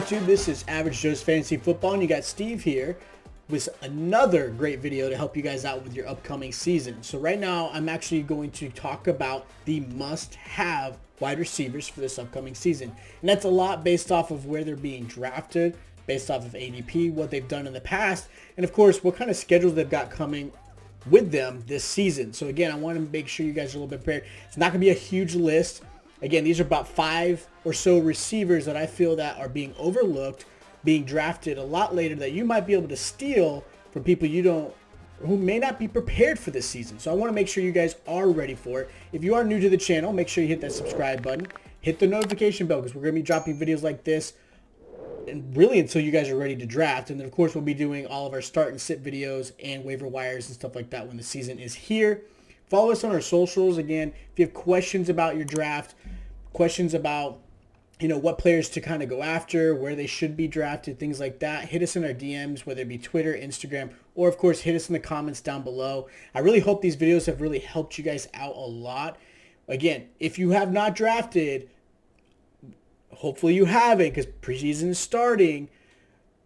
YouTube? This is Average Joe's Fantasy Football, and you got Steve here with another great video to help you guys out with your upcoming season. So right now, I'm actually going to talk about the must-have wide receivers for this upcoming season. And that's a lot based off of where they're being drafted, based off of ADP, what they've done in the past, and of course, what kind of schedules they've got coming with them this season. So again, I want to make sure you guys are a little bit prepared. It's not going to be a huge list. Again, these are about 5 or so receivers that I feel that are being overlooked, being drafted a lot later, that you might be able to steal from people who may not be prepared for this season. So I want to make sure you guys are ready for it. If you are new to the channel, make sure you hit that subscribe button, hit the notification bell, because we're going to be dropping videos like this and really until you guys are ready to draft. And then of course we'll be doing all of our start and sit videos and waiver wires and stuff like that when the season is here. Follow us on our socials. Again, if you have questions about your draft, questions about, what players to kind of go after, where they should be drafted, things like that, hit us in our DMs, whether it be Twitter, Instagram, or of course, hit us in the comments down below. I really hope these videos have really helped you guys out a lot. Again, if you have not drafted, hopefully you haven't, because preseason is starting.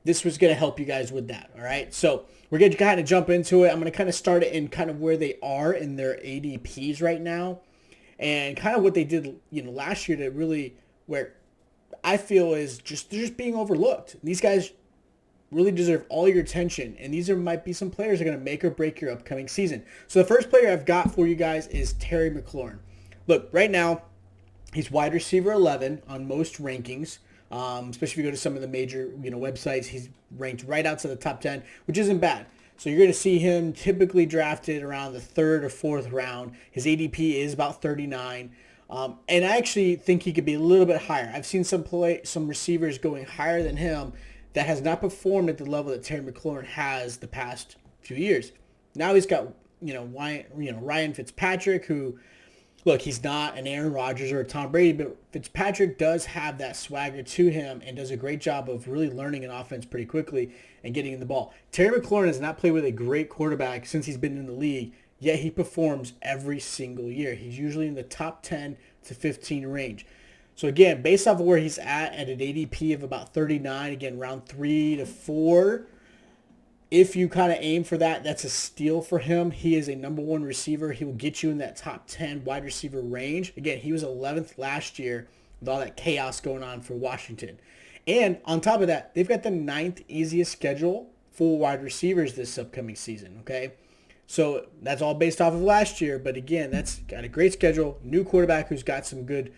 This was going to help you guys with that, all right? So we're going to kind of jump into it. I'm going to kind of start it in kind of where they are in their ADPs right now, and kind of what they did, last year, to really where I feel is they're just being overlooked. These guys really deserve all your attention, and might be some players that are going to make or break your upcoming season. So the first player I've got for you guys is Terry McLaurin. Look, right now, he's wide receiver 11 on most rankings. Especially if you go to some of the major, websites, he's ranked right outside the top 10, which isn't bad. So you're going to see him typically drafted around the 3rd or 4th round. His ADP is about 39. And I actually think he could be a little bit higher. I've seen some receivers going higher than him that has not performed at the level that Terry McLaurin has the past few years. Now he's got, Ryan Fitzpatrick, who, look, he's not an Aaron Rodgers or a Tom Brady, but Fitzpatrick does have that swagger to him and does a great job of really learning an offense pretty quickly and getting in the ball. Terry McLaurin has not played with a great quarterback since he's been in the league, yet he performs every single year. He's usually in the top 10 to 15 range. So again, based off of where he's at an ADP of about 39, again, round 3 to 4, if you kind of aim for that, that's a steal for him. He is a number 1 receiver. He will get you in that top 10 wide receiver range. Again, he was 11th last year with all that chaos going on for Washington. And on top of that, they've got the 9th easiest schedule for wide receivers this upcoming season, okay? So that's all based off of last year. But again, that's got a great schedule. New quarterback who's got some good,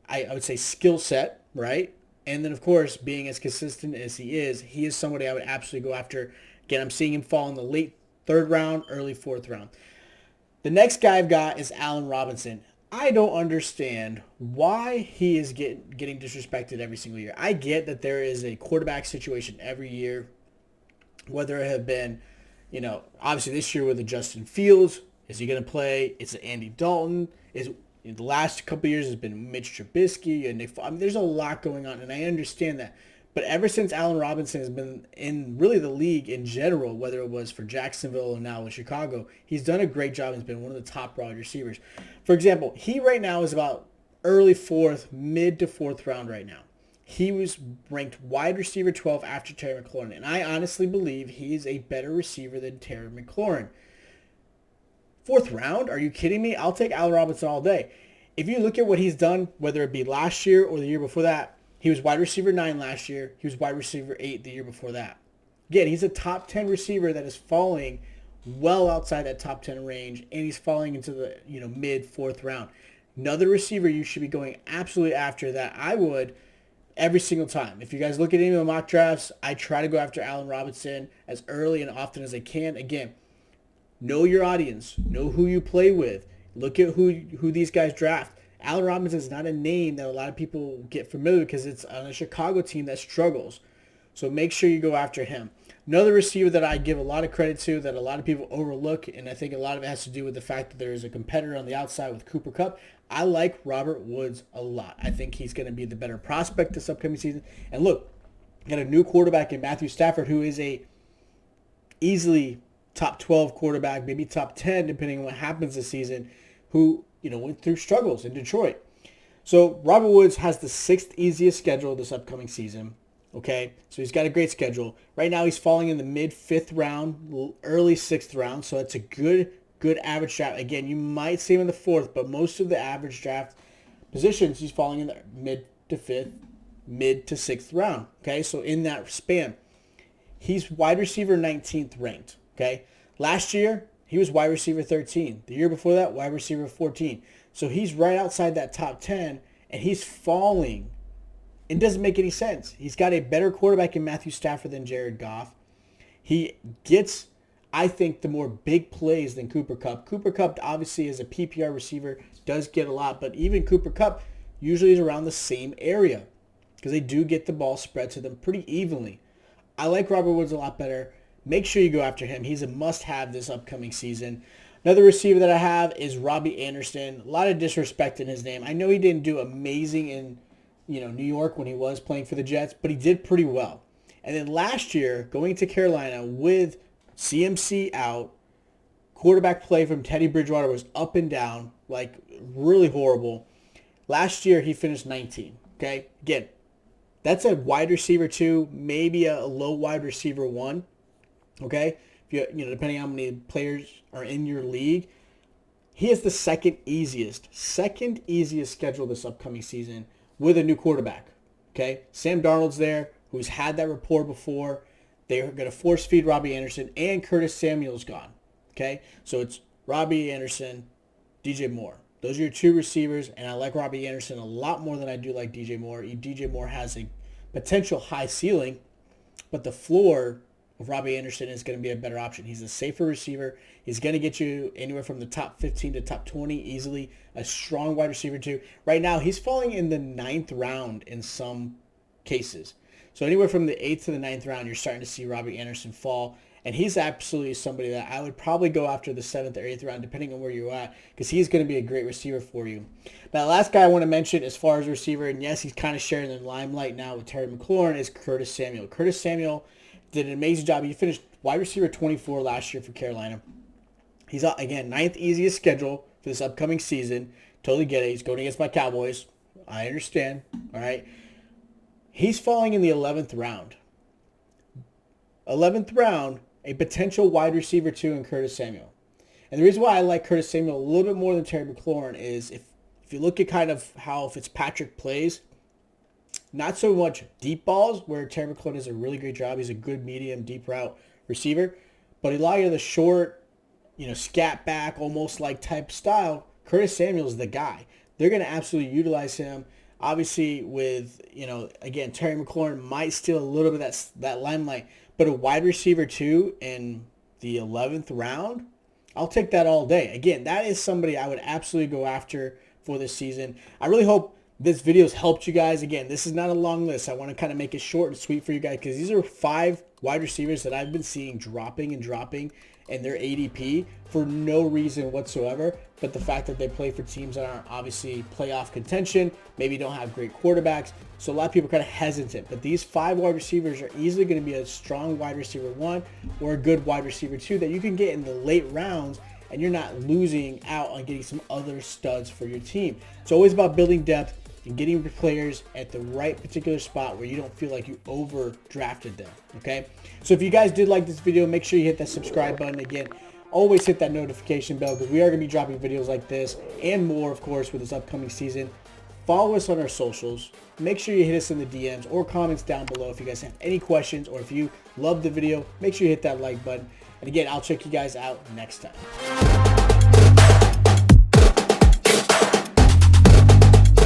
I would say, skill set, right? And then, of course, being as consistent as he is somebody I would absolutely go after. Again, I'm seeing him fall in the late 3rd round, early 4th round. The next guy I've got is Allen Robinson. I don't understand why he is getting disrespected every single year. I get that there is a quarterback situation every year, whether it have been, obviously this year with the Justin Fields. Is he going to play? Is it Andy Dalton? The last couple of years has been Mitch Trubisky and there's a lot going on, and I understand that. But ever since Allen Robinson has been in really the league in general, whether it was for Jacksonville or now in Chicago, he's done a great job. He's been one of the top wide receivers. For example, he right now is about early 4th, mid to 4th round right now. He was ranked wide receiver 12 after Terry McLaurin, and I honestly believe he is a better receiver than Terry McLaurin. 4th round? Are you kidding me? I'll take Allen Robinson all day. If you look at what he's done, whether it be last year or the year before that, he was wide receiver 9 last year. He was wide receiver 8 the year before that. Again, he's a top 10 receiver that is falling well outside that top 10 range, and he's falling into the mid 4th round. Another receiver you should be going absolutely after that I would every single time. If you guys look at any of the mock drafts, I try to go after Allen Robinson as early and often as I can. Again, know your audience. Know who you play with. Look at who these guys draft. Allen Robinson is not a name that a lot of people get familiar with because it's on a Chicago team that struggles. So make sure you go after him. Another receiver that I give a lot of credit to that a lot of people overlook, and I think a lot of it has to do with the fact that there is a competitor on the outside with Cooper Kupp. I like Robert Woods a lot. I think he's going to be the better prospect this upcoming season. And look, got a new quarterback in Matthew Stafford, who is a easily top 12 quarterback, maybe top 10, depending on what happens this season, who went through struggles in Detroit. So Robert Woods has the 6th easiest schedule this upcoming season. Okay, so he's got a great schedule. Right now he's falling in the mid-5th round, early 6th round, so that's a good average draft. Again, you might see him in the 4th, but most of the average draft positions he's falling in the mid to 5th, mid to 6th round. Okay, so in that span, he's wide receiver 19th ranked. Okay, last year he was wide receiver 13. The year before that, wide receiver 14. So he's right outside that top 10, and he's falling. It doesn't make any sense. He's got a better quarterback in Matthew Stafford than Jared Goff. He gets, I think, the more big plays than Cooper Kupp. Cooper Kupp, obviously, as a PPR receiver, does get a lot, but even Cooper Kupp usually is around the same area because they do get the ball spread to them pretty evenly. I like Robert Woods a lot better. Make sure you go after him. He's a must-have this upcoming season. Another receiver that I have is Robby Anderson. A lot of disrespect in his name. I know he didn't do amazing in New York when he was playing for the Jets, but he did pretty well. And then last year, going to Carolina with CMC out, quarterback play from Teddy Bridgewater was up and down, like really horrible. Last year, he finished 19. Okay, again, that's a wide receiver 2, maybe a low wide receiver 1. Okay, if you depending on how many players are in your league, he has the second easiest schedule this upcoming season with a new quarterback. Okay, Sam Darnold's there, who's had that rapport before. They're going to force feed Robby Anderson, and Curtis Samuel's gone. Okay, so it's Robby Anderson, DJ Moore. Those are your 2 receivers, and I like Robby Anderson a lot more than I do like DJ Moore. DJ Moore has a potential high ceiling, but the floor of Robby Anderson is going to be a better option. He's a safer receiver. He's going to get you anywhere from the top 15 to top 20 easily. A strong wide receiver too. Right now, he's falling in the 9th round in some cases. So anywhere from the 8th to the 9th round, you're starting to see Robby Anderson fall. And he's absolutely somebody that I would probably go after the 7th or 8th round, depending on where you're at, because he's going to be a great receiver for you. Now, the last guy I want to mention as far as receiver, and yes, he's kind of sharing the limelight now with Terry McLaurin, is Curtis Samuel. Curtis Samuel did an amazing job. He finished wide receiver 24 last year for Carolina. He's, again, 9th easiest schedule for this upcoming season. Totally get it. He's going against my Cowboys. I understand. All right. He's falling in the 11th round. 11th round, a potential wide receiver 2 in Curtis Samuel. And the reason why I like Curtis Samuel a little bit more than Terry McLaurin is if you look at kind of how Fitzpatrick plays, not so much deep balls, where Terry McLaurin does a really great job. He's a good medium, deep route receiver. But a lot of the short, scat back, almost like type style, Curtis Samuel is the guy. They're going to absolutely utilize him. Obviously with, again, Terry McLaurin might steal a little bit of that limelight. But a wide receiver 2 in the 11th round, I'll take that all day. Again, that is somebody I would absolutely go after for this season. I really hope this video has helped you guys. Again, this is not a long list. I want to kind of make it short and sweet for you guys because these are 5 wide receivers that I've been seeing dropping in their ADP for no reason whatsoever, but the fact that they play for teams that aren't obviously playoff contention, maybe don't have great quarterbacks. So a lot of people are kind of hesitant, but these 5 wide receivers are easily going to be a strong wide receiver 1 or a good wide receiver 2 that you can get in the late rounds, and you're not losing out on getting some other studs for your team. It's always about building depth and getting players at the right particular spot where you don't feel like you overdrafted them, okay? So if you guys did like this video, make sure you hit that subscribe button. Again, always hit that notification bell because we are going to be dropping videos like this and more, of course, with this upcoming season. Follow us on our socials. Make sure you hit us in the DMs or comments down below if you guys have any questions, or if you love the video, make sure you hit that like button. And again, I'll check you guys out next time.